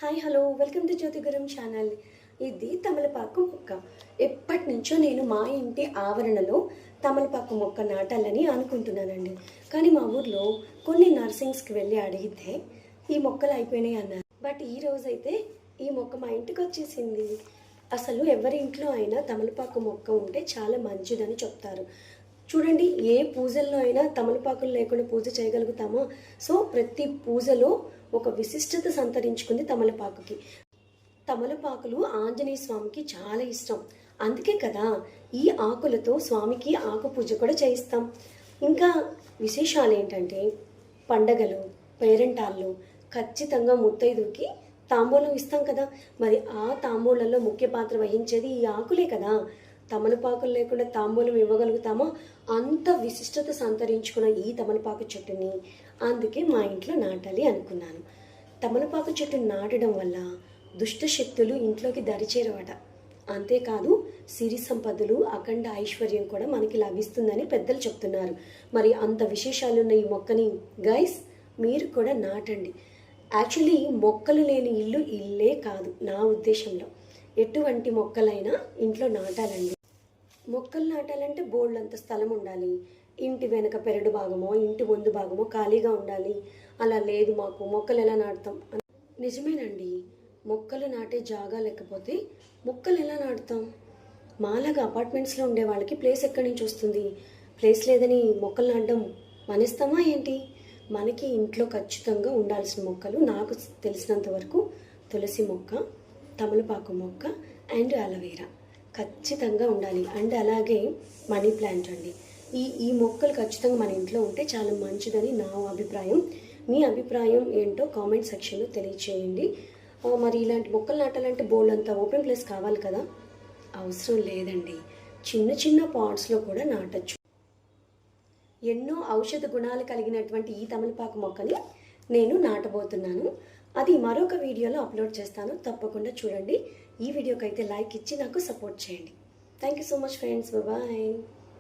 Hi hello welcome to Jyothiguram channel. ఇది తమలపాకు మొక్క. ఎప్పటి నుంచో నేను మా ఇంటి ఆవరణలో తమలపాకు మొక్క నాటాలని అనుకుంటున్నానండి. కానీ మా ఊర్లో కొన్ని నర్సింగ్స్కి వెళ్ళి అడిగితే ఈ మొక్కలు అయిపోయినాయి అన్నారు. బట్ ఈ రోజైతే ఈ మొక్క మా ఇంటికి వచ్చేసింది. అసలు ఎవరి ఇంట్లో అయినా తమలపాకు మొక్క ఉంటే చాలా మంచిదని చెప్తారు. చూడండి, ఏ పూజల్లో అయినా తమలపాకులు లేకుండా పూజ చేయగలుగుతామో. సో ప్రతి పూజలో ఒక విశిష్టత సంతరించుకుంది తమలపాకుకి. తమలపాకులు ఆంజనేయ స్వామికి చాలా ఇష్టం. అందుకే కదా ఈ ఆకులతో స్వామికి ఆకు పూజ కూడా చేయిస్తాం. ఇంకా విశేషాలు ఏంటంటే, పండగలు, పేరెంటాళ్ళు ఖచ్చితంగా ముత్తైదుకి తాంబూలం ఇస్తాం కదా. మరి ఆ తాంబూలంలో ముఖ్య పాత్ర వహించేది ఈ ఆకులే కదా. తమలపాకులు లేకుండా తాంబూలం ఇవ్వగలుగుతామో అంత విశిష్టత సంతరించుకున్న ఈ తమలపాకు చెట్టుని అందుకే మా ఇంట్లో నాటాలి అనుకున్నాను. తమలపాకు చెట్టు నాటడం వల్ల దుష్ట శక్తులు ఇంట్లోకి దరిచేరవట. అంతేకాదు సిరి సంపదలు, అఖండ ఐశ్వర్యం కూడా మనకి లభిస్తుందని పెద్దలు చెప్తున్నారు. మరి అంత విశేషాలున్న ఈ మొక్కని గైస్ మీరు కూడా నాటండి. యాక్చువల్లీ మొక్కలు లేని ఇల్లు ఇల్లే కాదు. నా ఉద్దేశంలో ఎటువంటి మొక్కలైనా ఇంట్లో నాటాలండి. మొక్కలు నాటాలంటే బోల్డంత స్థలం ఉండాలి. ఇంటి వెనక పెరడు భాగమో ఇంటి ముందు భాగమో ఖాళీగా ఉండాలి. అలా లేదు మాకు, మొక్కలు ఎలా నాటుతాం? నిజమేనండి, మొక్కలు నాటే జాగా లేకపోతే మొక్కలు ఎలా నాటుతాం? మాలాగా అపార్ట్మెంట్స్లో ఉండే వాళ్ళకి ప్లేస్ ఎక్కడి నుంచి వస్తుంది? ప్లేస్ లేదని మొక్కలు నాటడం మానేస్తామా ఏంటి? మనకి ఇంట్లో ఖచ్చితంగా ఉండాల్సిన మొక్కలు నాకు తెలిసినంత వరకు తులసి మొక్క, తమలపాకు మొక్క అండ్ అలోవెరా ఖచ్చితంగా ఉండాలి. అండ్ అలాగే మనీ ప్లాంట్ అండి. ఈ మొక్కలు ఖచ్చితంగా మన ఇంట్లో ఉంటే చాలా మంచిదని నా అభిప్రాయం. మీ అభిప్రాయం ఏంటో కామెంట్ సెక్షన్లో తెలియచేయండి. మరి ఇలాంటి మొక్కలు నాటాలంటే బోల్డ్ అంతా ఓపెన్ ప్లేస్ కావాలి కదా. అవసరం లేదండి, చిన్న చిన్న పాట్స్లో కూడా నాటచ్చు. ఎన్నో ఔషధ గుణాలు కలిగినటువంటి ఈ తమలపాకు మొక్కని నేను నాటబోతున్నాను. అది మరొక వీడియోలో అప్లోడ్ చేస్తాను, తప్పకుండా చూడండి. ఈ వీడియోకి అయితే లైక్ ఇచ్చి నాకు సపోర్ట్ చేయండి. Thank you so much friends, bye.